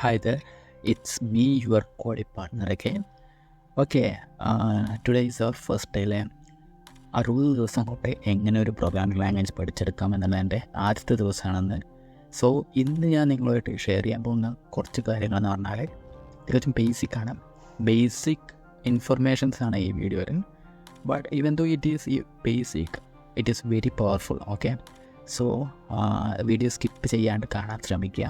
Hi there, it's me, your coding partner again. Okay, today is our first day. 60 ദിവസം കൊണ്ട് എങ്ങനെ ഒരു programming language പഠിച്ചെടുക്കാം എന്നുള്ളതിൻ്റെ ആദ്യത്തെ ദിവസമാണെന്ന്. സോ ഇന്ന് ഞാൻ നിങ്ങളുമായിട്ട് ഷെയർ ചെയ്യാൻ പോകുന്ന കുറച്ച് കാര്യങ്ങളെന്ന് പറഞ്ഞാൽ തികച്ചും ബേസിക്കാണ്. ബേസിക് ഇൻഫർമേഷൻസ് ആണ് ഈ വീഡിയോയിൽ. But even though it is basic, it is very powerful. Okay, so video സ്കിപ്പ് ചെയ്യാണ്ട് കാണാൻ ശ്രമിക്കുക.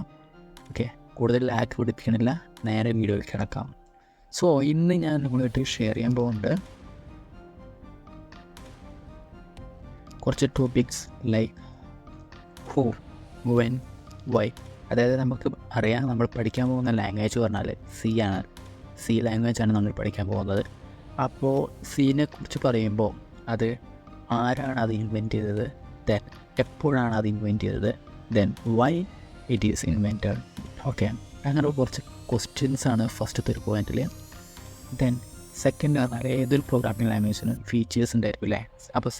ഓക്കെ, കൂടുതൽ ലാഗ് പിടിപ്പിക്കണില്ല, നേരെ വീഡിയോയിൽ കിടക്കാം. സോ ഇന്ന് ഞാൻ നിങ്ങളുമായിട്ട് ഷെയർ ചെയ്യാൻ പോകുന്നുണ്ട് കുറച്ച് topics like who, when, why. അതായത് നമുക്ക് അറിയാം, നമ്മൾ പഠിക്കാൻ പോകുന്ന ലാംഗ്വേജ് പറഞ്ഞാൽ സി ആണ്. സി ലാംഗ്വേജാണ് നമ്മൾ പഠിക്കാൻ പോകുന്നത്. അപ്പോൾ സീനെ കുറിച്ച് പറയുമ്പോൾ അത് ആരാണ് അത് ഇൻവെൻറ്റ് ചെയ്തത്, ദെൻ എപ്പോഴാണ് അത് ഇൻവെൻറ്റ് ചെയ്തത്, then why it is invented. Okay, അങ്ങനെ കുറച്ച് ക്വസ്റ്റ്യൻസാണ് ഫസ്റ്റത്തെ ഒരു പോയിന്റിൽ. ദെൻ സെക്കൻഡ് പറഞ്ഞാൽ ഏതൊരു പ്രോഗ്രാമിംഗ് ലാംഗ്വേജിനും ഫീച്ചേഴ്സ് ഉണ്ടായിരിക്കും അല്ലേ. അപ്പോൾ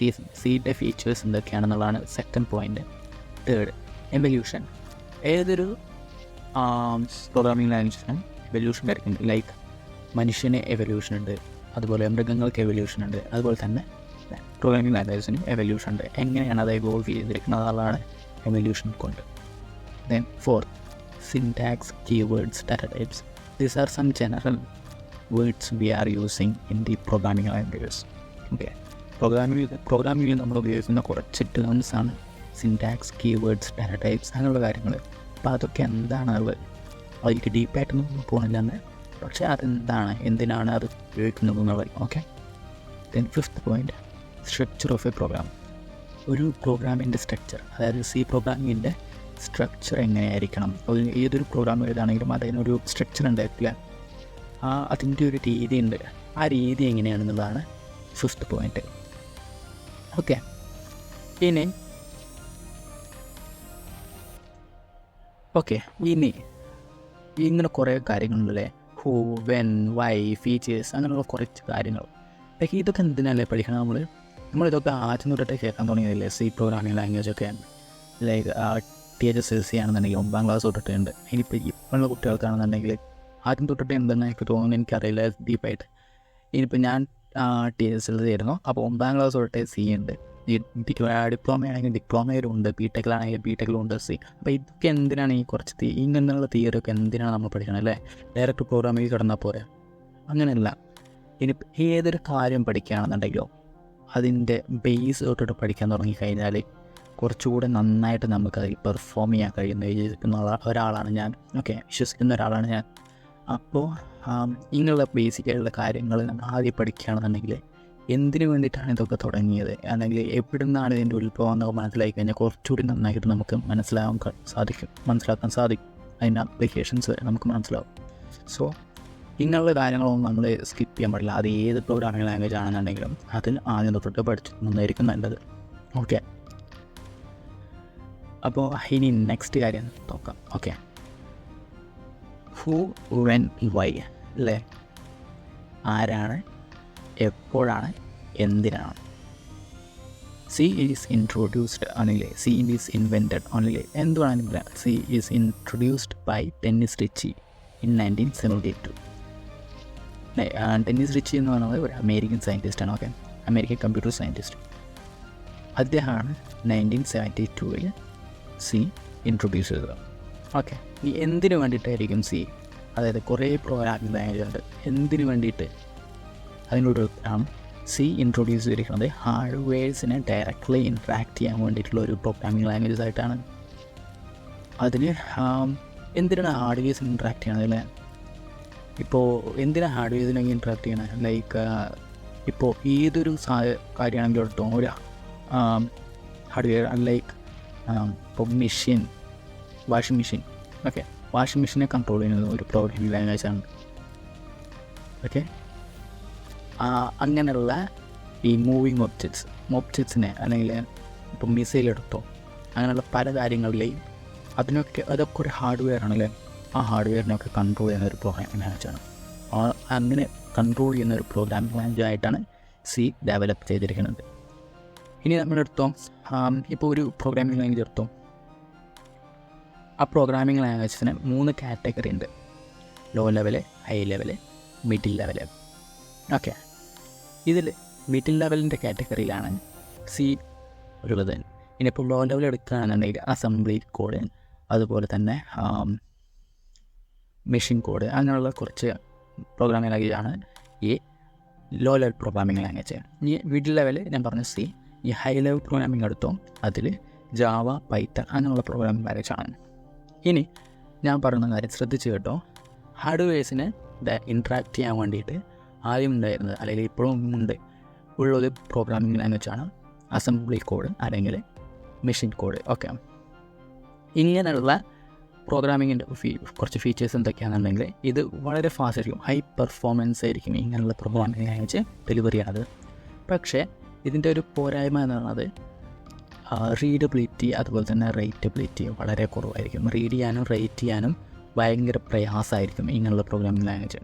സിയുടെ ഫീച്ചേഴ്സ് എന്തൊക്കെയാണെന്നുള്ളതാണ് സെക്കൻഡ് പോയിന്റ്. Third, evolution. ഏതൊരു പ്രോഗ്രാമിംഗ് ലാംഗ്വേജിനും എവല്യൂഷൻ ആയിരിക്കും. ലൈക്ക് മനുഷ്യന് എവല്യൂഷൻ ഉണ്ട്, അതുപോലെ മൃഗങ്ങൾക്ക് എവല്യൂഷൻ ഉണ്ട്, അതുപോലെ തന്നെ പ്രോഗ്രാമിംഗ് ലാംഗ്വേജിനും എവല്യൂഷൻ ഉണ്ട്. എങ്ങനെയാണ് അത് എവോൾവ് ചെയ്തിരിക്കുന്നത് എന്നുള്ളതാണ് എവല്യൂഷൻ കൊണ്ട്. Then fourth, syntax, keywords, data types. These are some general words we are using in the programming languages. Okay, പ്രോഗ്രാമിംഗിൽ നമ്മൾ ഉപയോഗിക്കുന്ന കുറച്ച് ടേംസ് ആണ് സിൻടാക്സ്, കീവേഡ്സ്, ഡാറ്റ ടൈപ്സ്, അങ്ങനെയുള്ള കാര്യങ്ങൾ. അപ്പോൾ അതൊക്കെ എന്താണ് അതിലേക്ക് ഡീപ്പായിട്ടൊന്നും പോകണില്ലെന്ന്, പക്ഷേ അതെന്താണ്, എന്തിനാണ് അത് ഉപയോഗിക്കുന്നത് എന്നുള്ളത്. Okay, then fifth point, structure of a program. ഒരു പ്രോഗ്രാമിൻ്റെ സ്ട്രക്ചർ, അതായത് സി പ്രോഗ്രാമിങ്ങിൻ്റെ സ്ട്രക്ചർ എങ്ങനെയായിരിക്കണം. ഏതൊരു പ്രോഗ്രാം എഴുതാണെങ്കിലും അതിനൊരു സ്ട്രക്ചർ ഉണ്ടായിരിക്കില്ല, അതിൻ്റെ ഒരു രീതി ഉണ്ട്. ആ രീതി എങ്ങനെയാണെന്നുള്ളതാണ് ഫിഫ്ത്ത് പോയിന്റ്. ഓക്കെ, ഇനി ഇങ്ങനെ കുറേ കാര്യങ്ങളുണ്ടല്ലേ, ഹൂ, വെൻ, വൈ, ഫീച്ചേഴ്സ്, അങ്ങനെയുള്ള കുറച്ച് കാര്യങ്ങൾ. ലൈക്ക് ഇതൊക്കെ എന്തിനല്ലേ പഠിക്കണം? നമ്മളിതൊക്കെ ആദ്യം തൊട്ടിട്ട് കേൾക്കാൻ തുടങ്ങിയതല്ലേ സി പ്രോഗ്രാമിംഗ് ലാംഗ്വേജൊക്കെ. ലൈക്ക് THS ആണെന്നുണ്ടെങ്കിൽ 9ാം ക്ലാസ് തൊട്ടിട്ടുണ്ട്. ഇനിയിപ്പോൾ ഇപ്പോഴുള്ള കുട്ടികൾക്കാണെന്നുണ്ടെങ്കിൽ ആദ്യം തൊട്ടിട്ട് എന്തെന്ന് എനിക്ക് തോന്നുന്നു, എനിക്കറിയില്ല ഡീപ്പായിട്ട്. ഇനിയിപ്പോൾ ഞാൻ THS ആയിരുന്നു, അപ്പോൾ 9ാം ക്ലാസ് തൊട്ടേ സി ഉണ്ട്. ഡിപ്ലോമ ആണെങ്കിൽ ഡിപ്ലോമയിലും ഉണ്ട്, ബിടെക്കിലാണെങ്കിൽ ബിടെക്കിലും ഉണ്ട് സി. അപ്പോൾ ഇതൊക്കെ എന്തിനാണ് ഈ കുറച്ച് ഇങ്ങനെയുള്ള തിയറിയൊക്കെ എന്തിനാണ് നമ്മൾ പഠിക്കണം അല്ലേ? ഡയറക്റ്റ് പ്രോഗ്രാമിൽ കിടന്നാൽ പോരെ? അങ്ങനെയല്ല. ഇനി ഏതൊരു കാര്യം പഠിക്കുകയാണെന്നുണ്ടെങ്കിലോ അതിൻ്റെ ബേസ് തൊട്ടിട്ട് പഠിക്കാൻ തുടങ്ങിക്കഴിഞ്ഞാൽ കുറച്ചുകൂടെ നന്നായിട്ട് നമുക്കതിൽ പെർഫോം ചെയ്യാൻ കഴിയുന്ന ഒരാളാണ് ഞാൻ. ഓക്കെ, വിശ്വസിക്കുന്ന ഒരാളാണ് ഞാൻ. അപ്പോൾ ഇങ്ങനെയുള്ള ബേസിക്കായിട്ടുള്ള കാര്യങ്ങൾ നമ്മൾ ആദ്യം പഠിക്കുകയാണെന്നുണ്ടെങ്കിൽ എന്തിനു വേണ്ടിയിട്ടാണ് ഇതൊക്കെ തുടങ്ങിയത്, അല്ലെങ്കിൽ എവിടെ നിന്നാണ് ഇതിൻ്റെ ഉത്ഭവം എന്നൊക്കെ മനസ്സിലാക്കി കഴിഞ്ഞാൽ കുറച്ചുകൂടി നന്നായിട്ട് നമുക്ക് മനസ്സിലാക്കാൻ സാധിക്കും. അതിൻ്റെ അപ്ലിക്കേഷൻസ് നമുക്ക് മനസ്സിലാവും. സോ ഇങ്ങനെയുള്ള കാര്യങ്ങളൊന്നും നമ്മൾ സ്കിപ്പ് ചെയ്യാൻ പാടില്ല. അത് ഏത് പ്രോഗ്രാമിംഗ് ലാംഗ്വേജ് ആണെന്നുണ്ടെങ്കിലും അതിൽ ആദ്യം തൊട്ടിട്ട് പഠിച്ചു നന്നായിരിക്കും നല്ലത്. ഓക്കെ, അപ്പോൾ ഇനി നെക്സ്റ്റ് കാര്യം നോക്കാം. ഓക്കെ, ഹൂ, വെൻ, വൈ അല്ലേ? ആരാണ്, എപ്പോഴാണ്, എന്തിനാണ്. സി ഈസ് ഇൻട്രൊഡ്യൂസ്ഡ് ആണെങ്കിൽ, സി ഈസ് ഇൻവെൻറ്റഡ് ആണെങ്കിൽ എന്തുവാണെങ്കിലും C is introduced by Dennis Ritchie in 1972. Dennis Ritchie എന്ന് പറയുന്നത് ഒരു അമേരിക്കൻ സയൻറ്റിസ്റ്റാണ്. Okay, American computer scientist. അദ്ദേഹമാണ് 1972 സി ഇൻട്രൊഡ്യൂസ് ചെയ്തത്. ഓക്കെ, ഈ എന്തിനു വേണ്ടിയിട്ടായിരിക്കും സി? അതായത് കുറേ പ്രോഗ്രാമിംഗ് ലാംഗ്വേജ് ഉണ്ട്. എന്തിനു വേണ്ടിയിട്ട്? അതിനൊരു സി ഇൻട്രൊഡ്യൂസ് ചെയ്തിരിക്കുന്നത് ഹാർഡ്വെയർസിനെ ഡയറക്റ്റ്ലി ഇൻട്രാക്ട് ചെയ്യാൻ വേണ്ടിയിട്ടുള്ള ഒരു പ്രോഗ്രാമിംഗ് ലാംഗ്വേജ് ആയിട്ടാണ്. അതിന് എന്തിനാണ് ഹാർഡ്വെയർസിന് ഇൻട്രാക്ട് ചെയ്യണത് അല്ലേ? ഇപ്പോൾ എന്തിനാണ് ഹാർഡ്വെയർസിനൊക്കെ ഇൻട്രാക്ട് ചെയ്യണത്? ലൈക്ക് ഇപ്പോൾ ഏതൊരു കാര്യമാണെങ്കിലും എടുത്തോ, ഒരു ഹാർഡ്വെയർ ലൈക്ക് ഇപ്പോൾ machine, washing machine. Okay, washing മെഷീനെ കൺട്രോൾ ചെയ്യുന്നത് ഒരു പ്രോഗ്രാമിംഗ് ലാംഗ്വേജാണ്. ഓക്കെ, അങ്ങനെയുള്ള ഈ മൂവിങ് ഒബ്ജക്ട്സിനെ അല്ലെങ്കിൽ ഇപ്പോൾ മിസൈൽ എടുത്തോ, അങ്ങനെയുള്ള പല കാര്യങ്ങളിലെയും അതൊക്കെ ഒരു ഹാർഡ്വെയർ ആണല്ലേ. ആ ഹാർഡ്വെയറിനെയൊക്കെ കൺട്രോൾ ചെയ്യുന്ന ഒരു പ്രോഗ്രാമിംഗ് ലാംഗ്വേജാണ്. അങ്ങനെ കൺട്രോൾ ചെയ്യുന്ന ഒരു പ്രോഗ്രാമിംഗ് ലാംഗ്വേജ് ആയിട്ടാണ് സി ഡെവലപ്പ് ചെയ്തിരിക്കുന്നത്. ഇനി നമ്മളെടുത്തോ, ഇപ്പോൾ ഒരു പ്രോഗ്രാമിംഗ് ലാംഗ്വേജ് എടുത്തോ, ആ പ്രോഗ്രാമിംഗ് ലാംഗ്വേജസിന് 3 കാറ്റഗറി ഉണ്ട്. Low level, high level, middle level. Okay, ഇതിൽ മിഡിൽ ലെവലിൻ്റെ കാറ്റഗറിയിലാണ് സി ഉള്ളത്. ഇനിയിപ്പോൾ ലോ ലെവൽ എടുക്കുകയാണെന്നുണ്ടെങ്കിൽ അസംബ്ലി കോഡ്, അതുപോലെ തന്നെ മെഷീൻ കോഡ്, അങ്ങനെയുള്ള കുറച്ച് പ്രോഗ്രാമിംഗ് ലാംഗ്വേജാണ് ഈ ലോ ലെവൽ പ്രോഗ്രാമിംഗ് ലാംഗ്വേജ്. ഈ മിഡിൽ ലെവൽ ഞാൻ പറഞ്ഞ സി. ഈ ഹൈ ലെവൽ പ്രോഗ്രാമിംഗ് എടുത്തോ അതിൽ ജാവ, പൈത്തൺ അങ്ങനെയുള്ള പ്രോഗ്രാമിംഗ് ലാംഗ്വേജാണ്. ഇനി ഞാൻ പറയുന്ന കാര്യം ശ്രദ്ധിച്ച് കേട്ടോ. ഹാർഡ്വെയർസിനെ ഇൻട്രാക്ട് ചെയ്യാൻ വേണ്ടിയിട്ട് ആദ്യം ഉണ്ടായിരുന്നത്, അല്ലെങ്കിൽ ഇപ്പോഴും ഉള്ളൊരു പ്രോഗ്രാമിംഗ് ലാംഗ്വേജാണ് അസംബ്ലി കോഡ് അല്ലെങ്കിൽ മെഷീൻ കോഡ്. ഓക്കെ, ഇങ്ങനെയുള്ള പ്രോഗ്രാമിങ്ങിൻ്റെ കുറച്ച് ഫീച്ചേഴ്സ് എന്തൊക്കെയാണെന്നുണ്ടെങ്കിൽ ഇത് വളരെ ഫാസ്റ്റ് ആയിരിക്കും, ഹൈ പെർഫോമൻസ് ആയിരിക്കും ഇങ്ങനെയുള്ള പ്രോഗ്രാമിംഗ് ലാംഗ്വേജ് ഡെലിവറി ചെയ്യണത്. പക്ഷേ ഇതിൻ്റെ ഒരു പോരായ്മ എന്ന് പറയുന്നത് റീഡബിലിറ്റി, അതുപോലെ തന്നെ റൈറ്റബിലിറ്റി വളരെ കുറവായിരിക്കും. റീഡ് ചെയ്യാനും റൈറ്റ് ചെയ്യാനും ഭയങ്കര പ്രയാസമായിരിക്കും ഇങ്ങനെയുള്ള പ്രോഗ്രാമിംഗ് ലാംഗ്വേജ്.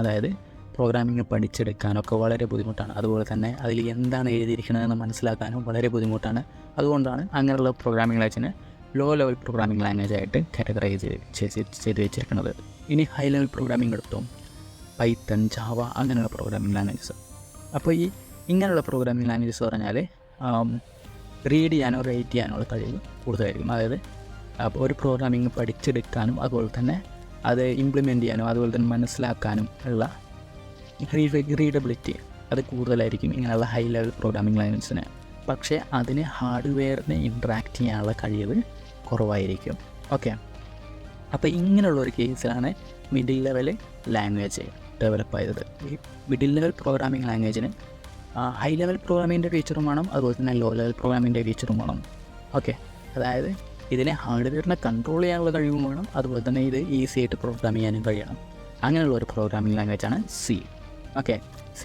അതായത് പ്രോഗ്രാമിംഗ് പഠിച്ചെടുക്കാനൊക്കെ വളരെ ബുദ്ധിമുട്ടാണ്. അതുപോലെ തന്നെ അതിൽ എന്താണ് എഴുതിയിരിക്കണതെന്ന് മനസ്സിലാക്കാനും വളരെ ബുദ്ധിമുട്ടാണ്. അതുകൊണ്ടാണ് അങ്ങനെയുള്ള പ്രോഗ്രാമിംഗ് ലാംഗ്വേജിനെ ലോ ലെവൽ പ്രോഗ്രാമിംഗ് ലാംഗ്വേജ് ആയിട്ട് കാറ്റഗറൈസ് ചെയ്ത് വെച്ചിരിക്കുന്നത്. ഇനി ഹൈ ലെവൽ പ്രോഗ്രാമിംഗ് എടുത്തും പൈത്തൺ, ജാവ അങ്ങനെയുള്ള പ്രോഗ്രാമിംഗ് ലാംഗ്വേജസ്. അപ്പോൾ ഈ ഇങ്ങനെയുള്ള പ്രോഗ്രാമിംഗ് ലാംഗ്വേജസ് പറഞ്ഞാൽ റീഡ് ചെയ്യാനോ റൈറ്റ് ചെയ്യാനോ ഉള്ള കഴിവ് കൂടുതലായിരിക്കും. അതായത് അപ്പോൾ ഒരു പ്രോഗ്രാമിംഗ് പഠിച്ചെടുക്കാനും അതുപോലെ തന്നെ അത് ഇംപ്ലിമെൻറ്റ് ചെയ്യാനും അതുപോലെ തന്നെ മനസ്സിലാക്കാനും ഉള്ള റീഡബിലിറ്റി അത് കൂടുതലായിരിക്കും ഇങ്ങനെയുള്ള ഹൈ ലെവൽ പ്രോഗ്രാമിംഗ് ലാംഗ്വേജസിന്. പക്ഷേ അതിന് ഹാർഡ്വെയറിനെ ഇൻട്രാക്ട് ചെയ്യാനുള്ള കഴിവ് കുറവായിരിക്കും. ഓക്കെ, അപ്പോൾ ഇങ്ങനെയുള്ളൊരു കേസിലാണ് മിഡിൽ ലെവൽ ലാംഗ്വേജ് ഡെവലപ്പ് ചെയ്തത്. ഈ മിഡിൽ ലെവൽ പ്രോഗ്രാമിംഗ് ലാംഗ്വേജിന് ഹൈ ലെവൽ പ്രോഗ്രാമിങ്ങിൻ്റെ ഫീച്ചറും വേണം, അതുപോലെ തന്നെ ലോ ലെവൽ പ്രോഗ്രാമിങ്ങിൻ്റെ ഫീച്ചറും വേണം. ഓക്കെ, അതായത് ഇതിനെ ഹാർഡ്വെയറിനെ കൺട്രോൾ ചെയ്യാനുള്ള കഴിവും വേണം, അതുപോലെ തന്നെ ഇത് ഈസി ആയിട്ട് പ്രോഗ്രാം ചെയ്യാനും കഴിയണം. അങ്ങനെയുള്ള ഒരു പ്രോഗ്രാമിംഗ് ലാംഗ്വേജാണ് C. Okay, C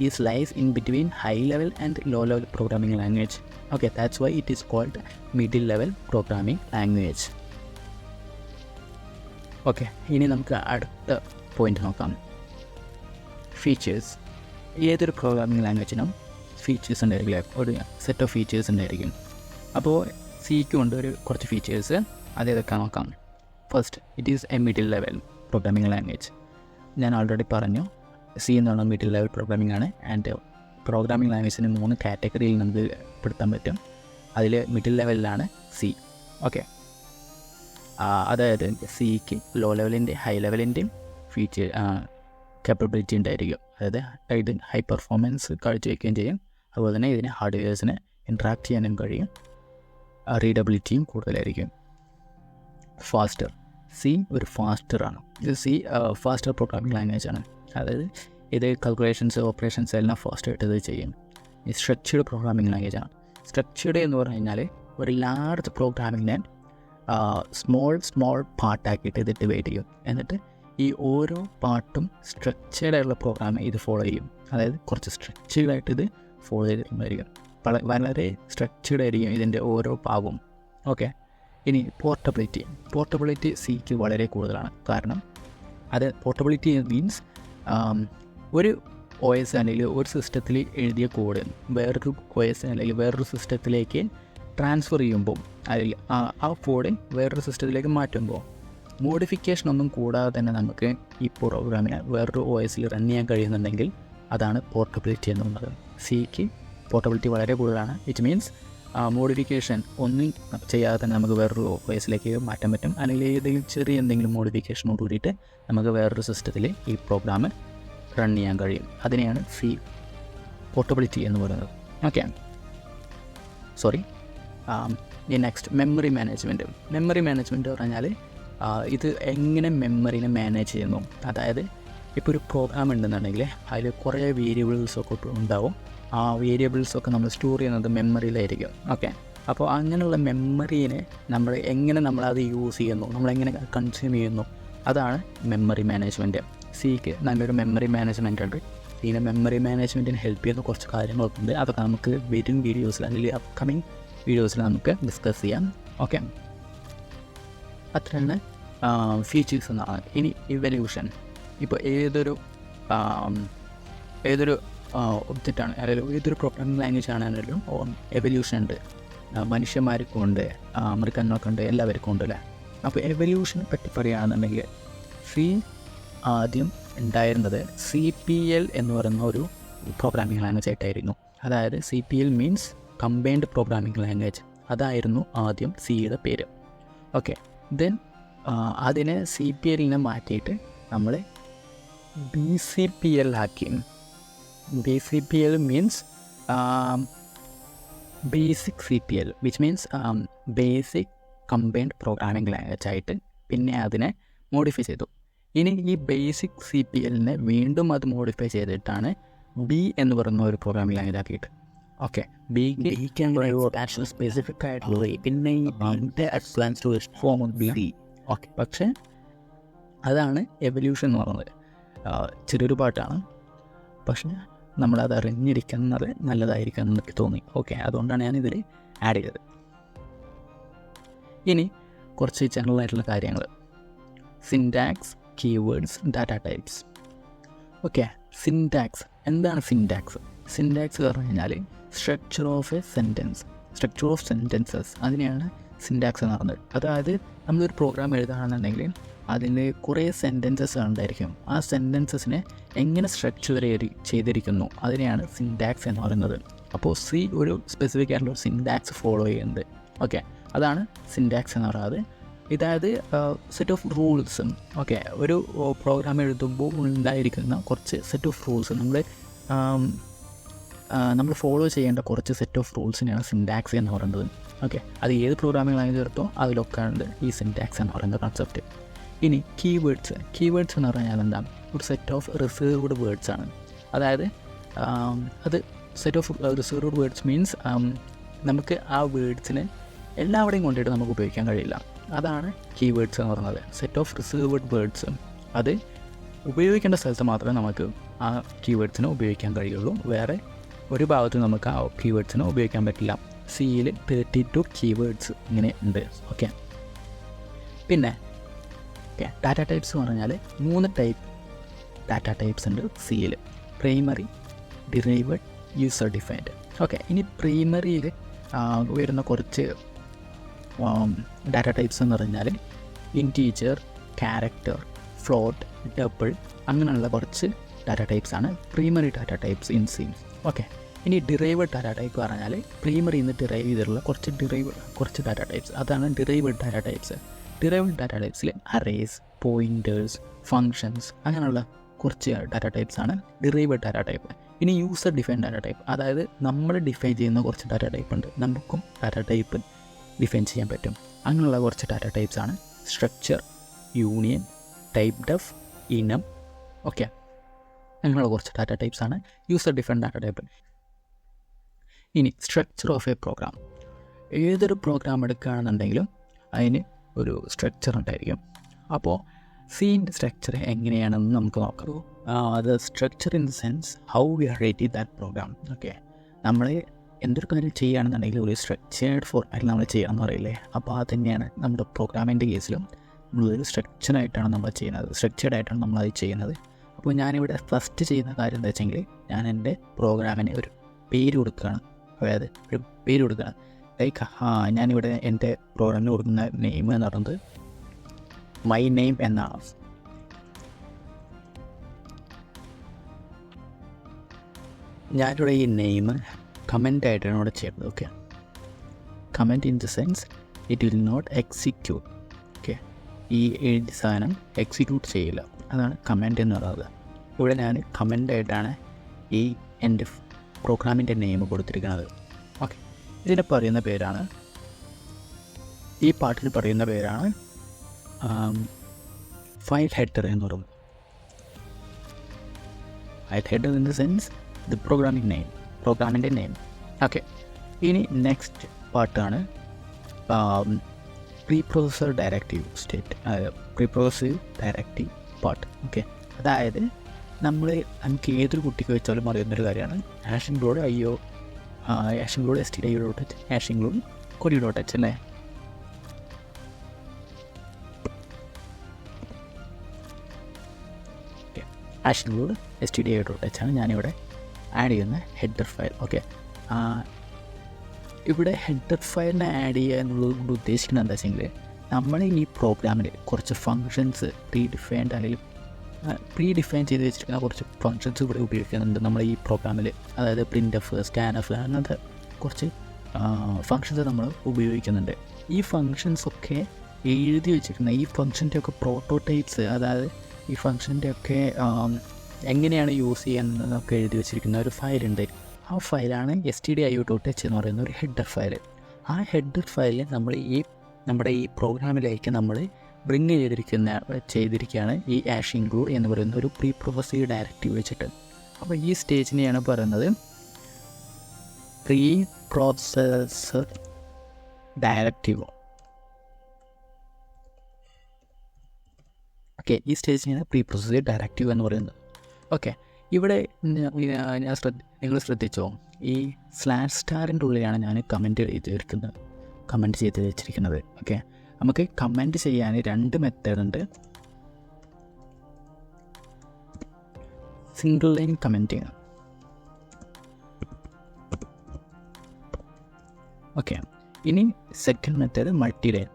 is lies in between high level and low level programming language. Okay, that's why it is called middle level programming language. Okay, ഇനി നമുക്ക് അടുത്ത പോയിന്റ് നോക്കാം. ഫീച്ചേഴ്സ്. ഏതൊരു പ്രോഗ്രാമിംഗ് ലാംഗ്വേജിനും ഫീച്ചേഴ്സ് ഉണ്ടായിരിക്കില്ല, ഒരു സെറ്റ് ഓഫ് ഫീച്ചേഴ്സ് ഉണ്ടായിരിക്കും. അപ്പോൾ സിക്ക് ഉണ്ട് കുറച്ച് ഫീച്ചേഴ്സ്. അതേതൊക്കെ നോക്കാം. First, it is A middle level programming language. ഞാൻ ഓൾറെഡി പറഞ്ഞു സി എന്ന് പറയുന്നത് മിഡിൽ ലെവൽ പ്രോഗ്രാമിംഗ് ആണ്. ആൻഡ് പ്രോഗ്രാമിംഗ് ലാംഗ്വേജിന് 3 കാറ്റഗറിയിൽ നമുക്ക് പെടുത്താൻ പറ്റും. അതിൽ മിഡിൽ ലെവലിലാണ് സി. ഓക്കെ, അതായത് സിക്ക് ലോ ലെവലിൻ്റെ ഹൈ ലെവലിൻ്റെയും ഫീച്ചർ കേപ്പബിലിറ്റി ഉണ്ടായിരിക്കും. അതായത് ഇത് ഹൈ പെർഫോമൻസ് കാഴ്ചവെക്കുകയും ചെയ്യും, അതുപോലെ തന്നെ ഇതിന് ഹാർഡ്വെയർസിനെ ഇൻട്രാക്ട് ചെയ്യാനും കഴിയും. റീഡബിലിറ്റിയും കൂടുതലായിരിക്കും. ഫാസ്റ്റർ. സി ഒരു ഫാസ്റ്ററാണ്. ഇത് സി ഫാസ്റ്റർ പ്രോഗ്രാമിംഗ് ലാംഗ്വേജ് ആണ്. അതായത് ഇത് കാൽക്കുലേഷൻസ്, ഓപ്പറേഷൻസ് എല്ലാം ഫാസ്റ്റായിട്ട് ഇത് ചെയ്യും. ഈ സ്ട്രക്ചേർഡ് പ്രോഗ്രാമിംഗ് ലാംഗ്വേജാണ്. സ്ട്രക്ചേർഡ് എന്ന് പറഞ്ഞു കഴിഞ്ഞാൽ ഒരു ലാർജ് പ്രോഗ്രാമിങ്ങിനെ സ്മോൾ പാർട്ടാക്കിയിട്ട് ഇത് ഡിവൈഡ് ചെയ്യും. എന്നിട്ട് ഈ ഓരോ പാർട്ടും സ്ട്രക്ചേർഡായിട്ടുള്ള പ്രോഗ്രാം ഇത് ഫോളോ ചെയ്യും. അതായത് കുറച്ച് സ്ട്രക്ചേർഡായിട്ട് ഇത് ഫോളോ ചെയ്തിട്ടുണ്ടായിരിക്കും. വളരെ സ്ട്രക്ചേർഡ് ആയിരിക്കും ഇതിൻ്റെ ഓരോ ഭാഗവും. ഓക്കെ, ഇനി പോർട്ടബിലിറ്റി സിക്ക് വളരെ കൂടുതലാണ്. കാരണം അത് പോർട്ടബിലിറ്റി മീൻസ് ഒരു ഒ എസ് അല്ലെങ്കിൽ ഒരു സിസ്റ്റത്തിൽ എഴുതിയ കോഡ് വേറൊരു ഒ എസ് അല്ലെങ്കിൽ വേറൊരു സിസ്റ്റത്തിലേക്ക് ട്രാൻസ്ഫർ ചെയ്യുമ്പോൾ അല്ലെങ്കിൽ ആ കോഡ് വേറൊരു സിസ്റ്റത്തിലേക്ക് മാറ്റുമ്പോൾ മോഡിഫിക്കേഷൻ ഒന്നും കൂടാതെ തന്നെ നമുക്ക് ഈ പ്രോഗ്രാമിനെ വേറൊരു ഒ എസിൽ റൺ ചെയ്യാൻ കഴിയുന്നുണ്ടെങ്കിൽ അതാണ് പോർട്ടബിലിറ്റി എന്നുള്ളത്. സിക്ക് പോർട്ടബിലിറ്റി വളരെ കൂടുതലാണ്. ഇറ്റ് മീൻസ് മോഡിഫിക്കേഷൻ ഒന്നും ചെയ്യാതെ തന്നെ നമുക്ക് വേറൊരു ഒ എസിലേക്ക് മാറ്റാൻ പറ്റും. അല്ലെങ്കിൽ ചെറിയ എന്തെങ്കിലും മോഡിഫിക്കേഷനോട് കൂടിയിട്ട് നമുക്ക് വേറൊരു സിസ്റ്റത്തിൽ ഈ പ്രോഗ്രാം റൺ ചെയ്യാൻ കഴിയും. അതിനെയാണ് സി പോർട്ടബിലിറ്റി എന്ന് പറയുന്നത്. ഓക്കെ, നെക്സ്റ്റ് മെമ്മറി മാനേജ്മെൻറ്റ് പറഞ്ഞാൽ ഇത് എങ്ങനെ മെമ്മറിനെ മാനേജ് ചെയ്യുന്നു. അതായത് ഇപ്പോൾ ഒരു പ്രോഗ്രാം ഉണ്ടെന്നുണ്ടെങ്കിൽ അതിൽ കുറേ വേരിയബിൾസൊക്കെ ഉണ്ടാവും. ആ വേരിയബിൾസൊക്കെ നമ്മൾ സ്റ്റോർ ചെയ്യുന്നത് മെമ്മറിയിലായിരിക്കും. ഓക്കെ, അപ്പോൾ അങ്ങനെയുള്ള മെമ്മറീനെ നമ്മളത് യൂസ് ചെയ്യുന്നു, നമ്മളെങ്ങനെ കൺസ്യൂം ചെയ്യുന്നു, അതാണ് മെമ്മറി മാനേജ്മെൻറ്റ്. സിക്ക് നല്ലൊരു മെമ്മറി മാനേജ്മെൻറ്റ് ഉണ്ട്. ഇതിനെ മെമ്മറി മാനേജ്മെൻറ്റിന് ഹെൽപ്പ് ചെയ്യുന്ന കുറച്ച് കാര്യങ്ങളൊക്കെ ഉണ്ട്. അതൊക്കെ നമുക്ക് വരും വീഡിയോസിൽ അല്ലെങ്കിൽ അപ്കമിങ് വീഡിയോസിൽ നമുക്ക് ഡിസ്കസ് ചെയ്യാം. ഓക്കെ, അത്രയാണ് ഫീച്ചേഴ്സ് എന്നാണ്. ഇനി ഇവല്യൂഷൻ. ഇപ്പോൾ ഏതൊരു ഒബ്ജക്റ്റാണ് അല്ലെങ്കിൽ ഏതൊരു പ്രോഗ്രാമിംഗ് ലാംഗ്വേജ് ആണെങ്കിലും എവല്യൂഷൻ ഉണ്ട്. മനുഷ്യന്മാർക്കും ഉണ്ട്, മൃഗങ്ങൾക്കുണ്ട്, എല്ലാവർക്കും ഉണ്ട് അല്ലേ. അപ്പോൾ എവല്യൂഷനെ പറ്റി പറയുകയാണെന്നുണ്ടെങ്കിൽ സി ആദ്യം ഉണ്ടായിരുന്നത് CPL എന്ന് പറയുന്ന ഒരു പ്രോഗ്രാമിംഗ് ലാംഗ്വേജ് ആയിട്ടായിരുന്നു. അതായത് CPL means combined programming language. അതായിരുന്നു ആദ്യം സിയുടെ പേര്. ഓക്കെ, ദെൻ അതിനെ CPL മാറ്റിയിട്ട് നമ്മൾ BCPL ആക്കി. BCPL means basic CPL which means basic combined programming language ആയിട്ട് പിന്നെ അതിനെ മോഡിഫൈ ചെയ്തു. ഇനി ഈ ബേസിക് CPLനെ വീണ്ടും അത് മോഡിഫൈ ചെയ്തിട്ടാണ് B എന്ന് പറയുന്ന ഒരു പ്രോഗ്രാമിംഗ് ലാംഗ്വേജ് ആക്കിയിട്ട്. ഓക്കെ, ബിക്ക് സ്പെസിഫിക് ആയിട്ടുള്ള പിന്നെ ഫോം ഓക്കെ. പക്ഷേ അതാണ് എവല്യൂഷൻ എന്ന് പറയുന്നത്. ചെറിയൊരു പാട്ടാണ്, പക്ഷേ നമ്മളത് അറിഞ്ഞിരിക്കുന്നത് നല്ലതായിരിക്കും എന്ന് എനിക്ക് തോന്നി. ഓക്കെ, അതുകൊണ്ടാണ് ഞാനിതിൽ ആഡ് ചെയ്തത്. ഇനി കുറച്ച് ജനറലായിട്ടുള്ള കാര്യങ്ങൾ: syntax, keywords, data types. Okay, syntax എന്താണ്? സിൻടാക്സ് പറഞ്ഞു കഴിഞ്ഞാൽ structure of A sentence, structure of sentences, അതിനെയാണ് സിൻടാക്സ് എന്ന് പറയുന്നത്. അതായത് നമ്മളൊരു പ്രോഗ്രാം എഴുതുകയാണെന്നുണ്ടെങ്കിൽ അതിൽ കുറേ സെൻറ്റൻസസ് ഉണ്ടായിരിക്കും. ആ സെൻറ്റൻസസിനെ എങ്ങനെ സ്ട്രക്ചർ ചെയ്തിരിക്കുന്നു അതിനെയാണ് സിൻടാക്സ് എന്ന് പറയുന്നത്. അപ്പോൾ സി ഒരു സ്പെസിഫിക് ആയിട്ടുള്ള ഒരു സിൻടാക്സ് ഫോളോ ചെയ്യുന്നത്. ഓക്കെ, അതാണ് സിൻടാക്സ് എന്ന് പറയുന്നത്. ഇതായത് സെറ്റ് ഓഫ് റൂൾസും. ഓക്കെ, ഒരു പ്രോഗ്രാം എഴുതുമ്പോൾ ഉണ്ടായിരിക്കുന്ന കുറച്ച് സെറ്റ് ഓഫ് റൂൾസ്, നമ്മൾ ഫോളോ ചെയ്യേണ്ട കുറച്ച് സെറ്റ് ഓഫ് റൂൾസിനെയാണ് സിൻടാക്സ് എന്ന് പറയുന്നത്. ഓക്കെ, അത് ഏത് പ്രോഗ്രാമിംഗ് ലാംഗ്വേജ് എടുത്തോ അതിലൊക്കെ ഉണ്ട് ഈ സിൻടാക്സ് എന്ന് പറയുന്ന കൺസെപ്റ്റ്. ഇനി കീവേഡ്സ് എന്ന് പറഞ്ഞാൽ എന്താ? ഒരു സെറ്റ് ഓഫ് റിസർവ്ഡ് വേർഡ്സ് ആണ്. അതായത് അത് set of reserved words means നമുക്ക് ആ വേർഡ്സിനെ എല്ലാവിടെയും കൊണ്ടിട്ട് നമുക്ക് ഉപയോഗിക്കാൻ കഴിയില്ല. അതാണ് കീവേഡ്സ് എന്ന് പറയുന്നത്. സെറ്റ് ഓഫ് റിസർവ്ഡ് വേർഡ്സ്, അത് ഉപയോഗിക്കേണ്ട സ്ഥലത്ത് മാത്രമേ നമുക്ക് ആ കീവേഡ്സിനെ ഉപയോഗിക്കാൻ കഴിയുള്ളൂ. വേറെ ഒരു ഭാഗത്ത് നമുക്ക് ആ കീവേഡ്സിനെ ഉപയോഗിക്കാൻ പറ്റില്ല. സിയിൽ 32 കീവേഡ്സ് ഇങ്ങനെ ഉണ്ട്. ഓക്കെ, പിന്നെ ഡാറ്റ ടൈപ്സ് എന്ന് പറഞ്ഞാൽ 3 ടൈപ്പ് ഡാറ്റ ടൈപ്സ് ഉണ്ട് സിയിൽ: primary, derived, user defined. Okay, ഇനി പ്രൈമറിയിൽ വരുന്ന കുറച്ച് ഡാറ്റ ടൈപ്സ് എന്ന് പറഞ്ഞാൽ ഇൻറ്റീജർ, ക്യാരക്ടർ, ഫ്ലോട്ട്, ഡബിൾ, അങ്ങനെയുള്ള കുറച്ച് ഡാറ്റ ടൈപ്സാണ് primary data types in C. Okay, ഇനി ഡിറൈവഡ് ഡാറ്റ ടൈപ്പ് പറഞ്ഞാൽ പ്രൈമറിയിൽ നിന്ന് ഡിറൈവ് ചെയ്തിട്ടുള്ള കുറച്ച് ഡാറ്റ ടൈപ്സ്, അതാണ് derived data types. Derived data ടൈപ്സിൽ അറേസ്, പോയിൻറ്റേഴ്സ്, ഫങ്ഷൻസ്, അങ്ങനെയുള്ള കുറച്ച് ഡാറ്റ ടൈപ്സാണ് ഡിറൈവഡ് ഡാറ്റ ടൈപ്പ്. ഇനി യൂസർ ഡിഫൈൻ ഡാറ്റ ടൈപ്പ്, അതായത് നമ്മൾ ഡിഫൈൻ ചെയ്യുന്ന കുറച്ച് ഡാറ്റ ടൈപ്പ് ഉണ്ട്. നമുക്കും ഡാറ്റ ടൈപ്പ് ഡിഫൈൻ ചെയ്യാൻ പറ്റും. അങ്ങനെയുള്ള കുറച്ച് ഡാറ്റ ടൈപ്സാണ് structure, union, typedef, enum. Okay, അങ്ങനെയുള്ള കുറച്ച് ഡാറ്റ ടൈപ്സാണ് യൂസർ ഡിഫൈൻ ഡാറ്റ ടൈപ്പ്. ഇനി സ്ട്രക്ചർ ഓഫ് എ പ്രോഗ്രാം. ഏതൊരു പ്രോഗ്രാം എടുക്കുകയാണെന്നുണ്ടെങ്കിലും അതിന് ഒരു സ്ട്രക്ചർ ഉണ്ടായിരിക്കും. അപ്പോൾ സീൻ്റെ സ്ട്രക്ചർ എങ്ങനെയാണെന്ന് നമുക്ക് നോക്കാം. അത് structure in the sense how we are writing that program. Okay, നമ്മൾ എന്തൊരു കാര്യം ചെയ്യുകയാണെന്നുണ്ടെങ്കിൽ ഒരു സ്ട്രക്ചേർഡ് ഫോർമാറ്റിൽ നമ്മൾ ചെയ്യാമെന്ന് പറയില്ലേ, അപ്പോൾ അത് തന്നെയാണ് നമ്മുടെ പ്രോഗ്രാമിൻ്റെ കേസിലും നമ്മളൊരു സ്ട്രക്ചറായിട്ടാണ് നമ്മൾ ചെയ്യുന്നത്, സ്ട്രക്ചേർഡ് ആയിട്ടാണ് നമ്മളത് ചെയ്യുന്നത്. അപ്പോൾ ഞാനിവിടെ ഫസ്റ്റ് ചെയ്യുന്ന കാര്യം എന്താ വെച്ചെങ്കിൽ ഞാൻ എൻ്റെ പ്രോഗ്രാമിന് ഒരു പേര് കൊടുക്കുകയാണ്. അതായത് ഒരു പേര് കൊടുക്കുകയാണ്. ലൈക്ക് ഞാനിവിടെ എൻ്റെ പ്രോഗ്രാമിന് കൊടുക്കുന്ന നെയിം എന്ന് പറയുന്നത് മൈ നെയിം എന്നാണ്. ഞാനിവിടെ ഈ നെയിം കമൻ്റായിട്ടാണ് ഇവിടെ ചെയ്യുന്നത്. Okay, comment in the sense it will not execute. Okay, ഈ എഴുതിയ സാധനം എക്സിക്യൂട്ട് ചെയ്യില്ല, അതാണ് കമൻറ്റ് എന്ന് പറയുന്നത്. ഇവിടെ ഞാൻ കമൻ്റായിട്ടാണ് ഈ എൻ്റെ പ്രോഗ്രാമിൻ്റെ നെയിം കൊടുത്തിരിക്കുന്നത്. ഓക്കെ, ഇതിനെ പറയുന്ന പേരാണ്, ഈ പാട്ടിൽ പറയുന്ന പേരാണ് ഫയൽ ഹെഡർ എന്ന് പറയുന്നത്. File header in the sense the പ്രോഗ്രാമിൻ്റെ നെയിം. ഓക്കെ, ഇനി നെക്സ്റ്റ് പാർട്ടാണ് പ്രീപ്രോസസർ ഡയറക്റ്റീവ് പാർട്ട്. ഓക്കെ, അതായത് നമുക്ക് ഏതൊരു കുട്ടിക്ക് വെച്ചാലും അറിയുന്നൊരു കാര്യമാണ് #include IO, #include stdio.h, #include query.h അല്ലേ. ഓക്കെ, #include stdio.h ആണ് ഞാനിവിടെ ആഡ് ചെയ്യുന്ന ഹെഡർ ഫയൽ. ഓക്കെ, ഇവിടെ ഹെഡർ ഫയലിനെ ആഡ് ചെയ്യുക എന്നുള്ളത് കൊണ്ട് ഉദ്ദേശിക്കുന്നത് എന്താ വെച്ചെങ്കിൽ നമ്മൾ ഈ പ്രോഗ്രാമിൽ കുറച്ച് ഫങ്ഷൻസ് പ്രീ ഡിഫൈൻ ചെയ്ത് വെച്ചിരിക്കുന്ന കുറച്ച് ഫങ്ഷൻസ് ഇവിടെ ഉപയോഗിക്കുന്നുണ്ട് നമ്മൾ ഈ പ്രോഗ്രാമിൽ. അതായത് പ്രിൻ്റ്-എഫ്, സ്കാൻ-എഫ്, അങ്ങനത്തെ കുറച്ച് ഫങ്ഷൻസ് നമ്മൾ ഉപയോഗിക്കുന്നുണ്ട്. ഈ ഫങ്ഷൻസൊക്കെ എഴുതി വെച്ചിരിക്കുന്ന ഈ ഫങ്ഷൻ്റെയൊക്കെ പ്രോട്ടോടൈപ്സ്, അതായത് ഈ ഫങ്ഷൻ്റെയൊക്കെ എങ്ങനെയാണ് യൂസ് ചെയ്യുന്നതൊക്കെ എഴുതി വെച്ചിരിക്കുന്ന ഒരു ഫയലുണ്ട്. ആ ഫയലാണ് stdio.h എന്ന് പറയുന്ന ഒരു ഹെഡർ ഫയൽ. ആ ഹെഡർ ഫയലിൽ നമ്മൾ നമ്മുടെ ഈ പ്രോഗ്രാമിലേക്ക് നമ്മൾ ബ്രിങ് ചെയ്തിരിക്കുകയാണ് ഈ ആഷ് ഇൻക്ലൂഡ് എന്ന് പറയുന്ന ഒരു പ്രീ പ്രോസസ്ഡ് ഡയറക്റ്റീവ് വെച്ചിട്ട്. അപ്പോൾ ഈ സ്റ്റേജിനെയാണ് പറയുന്നത് പ്രീ പ്രോസസ്ഡ് ഡയറക്റ്റീവ്. ഓക്കെ, ഈ സ്റ്റേജിനെയാണ് പ്രീ പ്രോസസ്ഡ് ഡയറക്റ്റീവ് എന്ന് പറയുന്നത്. ഓക്കെ, ഇവിടെ നിങ്ങൾ ശ്രദ്ധിച്ചോ, ഈ /* ഉള്ളിലാണ് ഞാൻ കമൻറ്റ് ചെയ്ത് വെച്ചിരിക്കുന്നത്. ഓക്കെ, നമുക്ക് കമൻറ്റ് ചെയ്യാൻ 2 മെത്തേഡ് ഉണ്ട്. Single line commenting. ഓക്കെ, ഇനി second method multi line.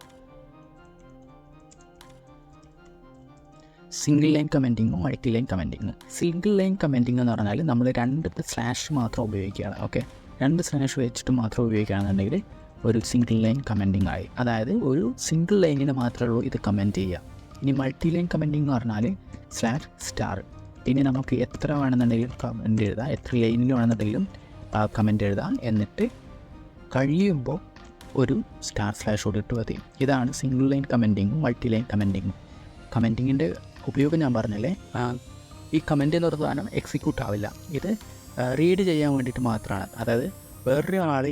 Single line കമൻറ്റിങ്ങും മൾട്ടി ലൈൻ കമൻറ്റിങ്ങും. സിംഗിൾ ലൈൻ കമൻറ്റിങ് എന്ന് പറഞ്ഞാൽ നമ്മൾ 2 സ്ലാഷ് മാത്രം ഉപയോഗിക്കുകയാണ്. ഓക്കെ, 2 സ്ലാഷ് വെച്ചിട്ട് മാത്രം ഉപയോഗിക്കുകയാണെന്നുണ്ടെങ്കിൽ ഒരു സിംഗിൾ ലൈൻ കമൻറ്റിങ് ആയി. അതായത് ഒരു സിംഗിൾ ലൈനിന് മാത്രമേ ഉള്ളൂ ഇത് കമൻറ്റ് ചെയ്യുക. ഇനി മൾട്ടി ലൈൻ കമൻറ്റിങ് എന്ന് പറഞ്ഞാൽ /*. ഇനി നമുക്ക് എത്ര വേണമെന്നുണ്ടെങ്കിലും കമൻറ്റ് എഴുതാം, എത്ര ലൈനിൽ വേണമെന്നുണ്ടെങ്കിലും കമൻറ്റ് എഴുതാം. എന്നിട്ട് കഴിയുമ്പോൾ ഒരു // ഇട്ട് മതി. ഇതാണ് സിംഗിൾ ലൈൻ കമൻറ്റിങ്ങും മൾട്ടി ലൈൻ കമൻറ്റിങ്ങും. കമൻറ്റിങ്ങിൻ്റെ ഉപയോഗം ഞാൻ പറഞ്ഞല്ലേ, ഈ കമൻറ്റ് എന്ന് പറഞ്ഞ സാധനം എക്സിക്യൂട്ട് ആവില്ല. ഇത് റീഡ് ചെയ്യാൻ വേണ്ടിയിട്ട് മാത്രമാണ്. അതായത് വേറൊരു ആൾ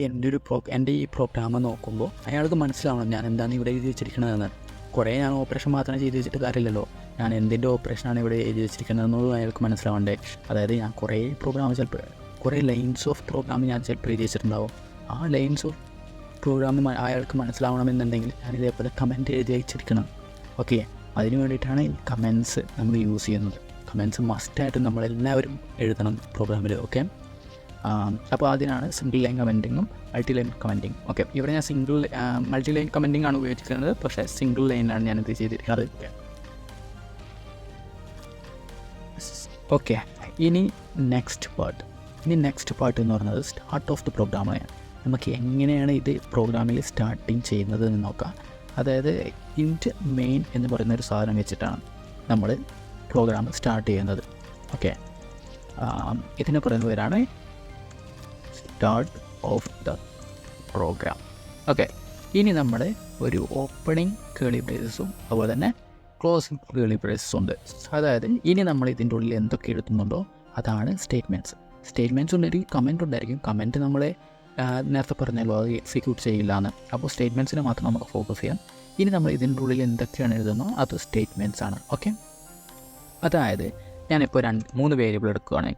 എൻ്റെ ഈ പ്രോഗ്രാം നോക്കുമ്പോൾ അയാൾക്ക് മനസ്സിലാവണം ഞാൻ എന്താണ് ഇവിടെ എഴുതി വെച്ചിരിക്കണതെന്ന്. കുറേ ഞാൻ ഓപ്പറേഷൻ മാത്രം ചെയ്ത് വെച്ചിട്ട് കാര്യമില്ലല്ലോ, ഞാൻ എന്തിൻ്റെ ഓപ്പറേഷനാണ് ഇവിടെ എഴുതി വെച്ചിരിക്കുന്നതെന്നുള്ളത് അയാൾക്ക് മനസ്സിലാവണ്ടേ. അതായത് ഞാൻ കുറേ ലൈൻസ് ഓഫ് പ്രോഗ്രാം ഞാൻ ചിലപ്പോൾ എഴുതി വെച്ചിട്ടുണ്ടാവും. ആ ലൈൻസ് ഓഫ് പ്രോഗ്രാം അയാൾക്ക് മനസ്സിലാവണമെന്നുണ്ടെങ്കിൽ ഞാൻ ഇതേപോലെ കമൻറ്റ് എഴുതി വെച്ചിരിക്കണം. ഓക്കെ, അതിന് വേണ്ടിയിട്ടാണ് ഈ കമൻസ് നമ്മൾ യൂസ് ചെയ്യുന്നത്. കമൻസ് മസ്റ്റായിട്ട് നമ്മളെല്ലാവരും എഴുതണം പ്രോഗ്രാമിൽ. ഓക്കെ, അപ്പോൾ അതിനാണ് സിംഗിൾ ലൈൻ കമൻറ്റിങ്ങും മൾട്ടി ലൈൻ കമൻറ്റിങ്. ഓക്കെ, ഇവിടെ ഞാൻ മൾട്ടി ലൈൻ കമൻറ്റിങ് ആണ് ഉപയോഗിച്ചിരിക്കുന്നത്, പക്ഷേ സിംഗിൾ ലൈനാണ് ഞാനിത് ചെയ്തിരിക്കുന്നത്. ഓക്കെ, ഇനി നെക്സ്റ്റ് പാർട്ട് എന്ന് പറയുന്നത് സ്റ്റാർട്ട് ഓഫ് ദി പ്രോഗ്രാമാണ്. നമുക്ക് എങ്ങനെയാണ് ഇത് പ്രോഗ്രാമിൽ സ്റ്റാർട്ടിങ് ചെയ്യുന്നത് എന്ന് നോക്കാം. അതായത് ഇൻറ്റ് മെയിൻ എന്ന് പറയുന്ന ഒരു സാധനം വെച്ചിട്ടാണ് നമ്മൾ പ്രോഗ്രാം സ്റ്റാർട്ട് ചെയ്യുന്നത്. ഓക്കെ, ഇതിനെ പറയുന്ന പേരാണ് start of the program. Okay, ഇനി നമ്മൾ ഒരു ഓപ്പണിംഗ് കേളി ബ്രേസസും അതുപോലെ തന്നെ ക്ലോസിംഗ് കേളി ബ്രേസസും ഉണ്ട്. അതായത് ഇനി നമ്മൾ ഇതിൻ്റെ ഉള്ളിൽ എന്തൊക്കെ എഴുതുന്നുണ്ടോ അതാണ് സ്റ്റേറ്റ്മെൻറ്റ്സ് ഉണ്ടായിരിക്കും, കമൻറ്റ് ഉണ്ടായിരിക്കും. കമൻറ്റ് നമ്മളെ നേരത്തെ പറഞ്ഞല്ലോ അത് എക്സിക്യൂട്ട് ചെയ്യില്ല എന്ന്. അപ്പോൾ സ്റ്റേറ്റ്മെൻറ്റ്സിനെ മാത്രം നമുക്ക് ഫോക്കസ് ചെയ്യാം. ഇനി നമ്മൾ ഇതിൻ്റെ ഉള്ളിൽ എന്തൊക്കെയാണ് എഴുതുന്നോ അത് സ്റ്റേറ്റ്മെൻറ്റ്സ് ആണ്. ഓക്കെ, അതായത് ഞാനിപ്പോൾ 3 വേരിയബിൾ എടുക്കുകയാണ്.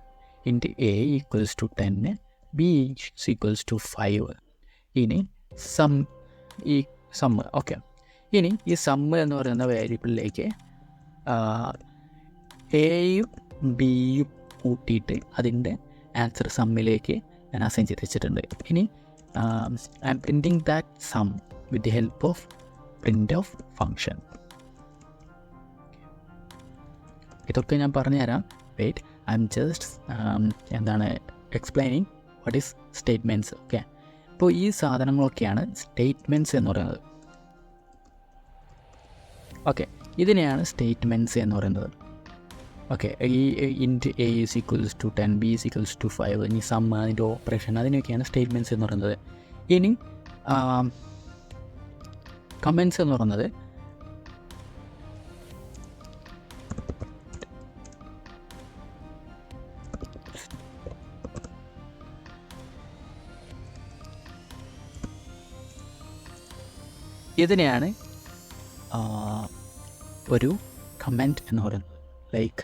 ഇൻറ്റ് A = 10, B = 5. ഇനി സം. ഓക്കെ, ഇനി ഈ സം എന്ന് പറയുന്ന വേരിയബിളിലേക്ക് എയും ബിയും കൂട്ടിയിട്ട് അതിൻ്റെ ആൻസർ സമ്മിലേക്ക് ഞാൻ അസൈൻ ചെയ്ത് വെച്ചിട്ടുണ്ട്. ഇനി I'm printing that sum with the help of printf function. ഇതൊക്കെ ഞാൻ പറഞ്ഞുതരാം. Wait, I'm just explaining what is statements. Okay, അപ്പോൾ ഈ സാധനങ്ങളൊക്കെയാണ് സ്റ്റേറ്റ്മെൻറ്റ്സ് എന്ന് പറയുന്നത്. ഓക്കെ, ഇതിനെയാണ് സ്റ്റേറ്റ്മെൻറ്റ്സ് എന്ന് പറയുന്നത്. ഓക്കെ, ഈ ഇൻറ്റ് A = 10, B = 5, ഇനി സം, അതിൻ്റെ ഓപ്പറേഷൻ, അതിനൊക്കെയാണ് സ്റ്റേറ്റ്മെൻറ്റ്സ് എന്ന് പറയുന്നത്. ഇനി കമൻറ്റ്സ് എന്ന് പറയുന്നത് ഇതിനെയാണ് ഒരു കമൻറ്റ് എന്ന് പറയുന്നത്. ലൈക്ക്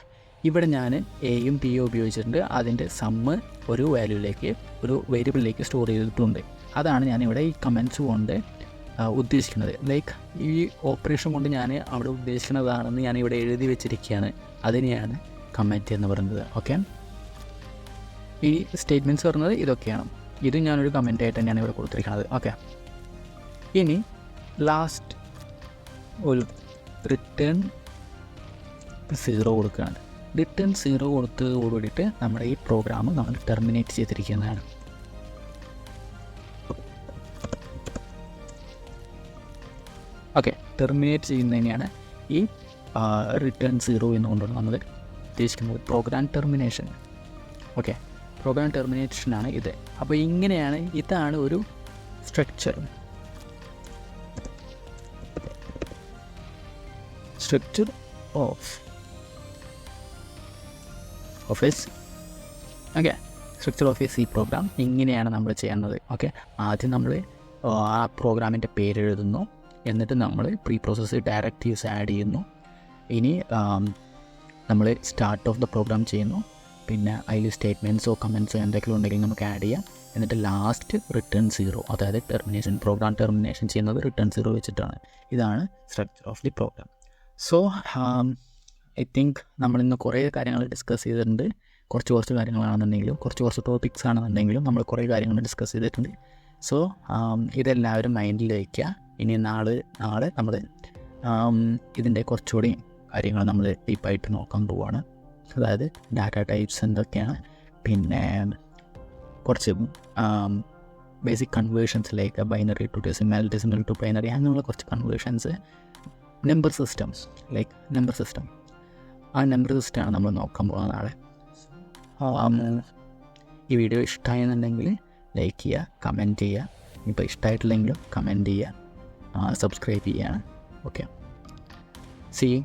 ഇവിടെ ഞാൻ എയും ബിയും ഉപയോഗിച്ചിട്ടുണ്ട്, അതിൻ്റെ സമ്മ് ഒരു വേരിയബിളിലേക്ക് സ്റ്റോർ ചെയ്തിട്ടുണ്ട്. അതാണ് ഞാനിവിടെ ഈ കമൻറ്റ്സ് കൊണ്ട് ഉദ്ദേശിക്കുന്നത്. ലൈക്ക് ഈ ഓപ്പറേഷൻ കൊണ്ട് ഞാൻ അവിടെ ഉദ്ദേശിക്കുന്നതാണെന്ന് ഞാനിവിടെ എഴുതി വെച്ചിരിക്കുകയാണ്. അതിനെയാണ് കമൻറ്റ് എന്ന് പറയുന്നത്. ഓക്കെ, ഈ സ്റ്റേറ്റ്മെൻറ്റ്സ് പറയുന്നത് ഇതൊക്കെയാണ്. ഇത് ഞാനൊരു കമൻറ്റായിട്ട് തന്നെയാണ് ഇവിടെ കൊടുത്തിരിക്കുന്നത്. ഓക്കെ, ഇനി ലാസ്റ്റ് ഒരു റിട്ടേൺ 0 കൊടുക്കുകയാണ്. റിട്ടേൺ 0 കൊടുത്തതോടുകൂടിയിട്ട് നമ്മുടെ ഈ പ്രോഗ്രാം നമ്മൾ ടെർമിനേറ്റ് ചെയ്തിരിക്കുന്നതാണ്. ഓക്കെ, ടെർമിനേറ്റ് ചെയ്യുന്നതിനെയാണ് ഈ റിട്ടേൺ 0 എന്നുകൊണ്ടാണ് നമ്മൾ ഉദ്ദേശിക്കുന്നത് പ്രോഗ്രാം ടെർമിനേഷൻ. ഓക്കെ, പ്രോഗ്രാം ടെർമിനേഷനാണ് ഇത്. അപ്പോൾ ഇതാണ് ഒരു structure of a structure of a C program. ഇങ്ങനെയാണ് നമ്മൾ ചെയ്യുന്നത്. ഓക്കെ, ആദ്യം നമ്മൾ ആ പ്രോഗ്രാമിൻ്റെ പേര് എഴുതുന്നു, എന്നിട്ട് നമ്മൾ പ്രീ പ്രോസസ്സ് ഡയറക്റ്റീവ്സ് ആഡ് ചെയ്യുന്നു. ഇനി നമ്മൾ സ്റ്റാർട്ട് ഓഫ് ദ പ്രോഗ്രാം ചെയ്യുന്നു, പിന്നെ അതിൽ സ്റ്റേറ്റ്മെൻറ്റ്സോ കമൻറ്റ്സോ എന്തെങ്കിലും ഉണ്ടെങ്കിൽ നമുക്ക് ആഡ് ചെയ്യാം. എന്നിട്ട് ലാസ്റ്റ് റിട്ടേൺ 0, അതായത് ടെർമിനേഷൻ, പ്രോഗ്രാം ടെർമിനേഷൻ ചെയ്യുന്നത് റിട്ടേൺ 0 വെച്ചിട്ടാണ്. ഇതാണ് structure of the program. So I think നമ്മളിന്ന് കുറേ കാര്യങ്ങൾ ഡിസ്കസ് ചെയ്തിട്ടുണ്ട്. കുറച്ച് കാര്യങ്ങളാണെന്നുണ്ടെങ്കിലും കുറച്ച് ടോപ്പിക്സ് ആണെന്നുണ്ടെങ്കിലും നമ്മൾ കുറേ കാര്യങ്ങൾ ഡിസ്കസ് ചെയ്തിട്ടുണ്ട്. സോ ഇതെല്ലാവരും മൈൻഡിൽ വയ്ക്കുക. ഇനി നാളെ നമ്മൾ ഇതിൻ്റെ കുറച്ചുകൂടി കാര്യങ്ങൾ നമ്മൾ ഡീപ്പായിട്ട് നോക്കാൻ പോവുകയാണ്. അതായത് ഡാറ്റ ടൈപ്സ് എന്തൊക്കെയാണ്, പിന്നെ കുറച്ച് basic conversions like binary to decimal, decimal to binary, അങ്ങനെയുള്ള കുറച്ച് conversions, number systems like number system, ആ നമ്പർ സിസ്റ്റമാണ് നമ്മൾ നോക്കാൻ പോകുന്നത് നാളെ. ഈ വീഡിയോ ഇഷ്ടമായെന്നുണ്ടെങ്കിൽ ലൈക്ക് ചെയ്യുക, കമൻറ്റ് ചെയ്യുക. ഇപ്പോൾ ഇഷ്ടമായിട്ടില്ലെങ്കിലും കമൻറ്റ് ചെയ്യുക, സബ്സ്ക്രൈബ് ചെയ്യുക. Okay, see U.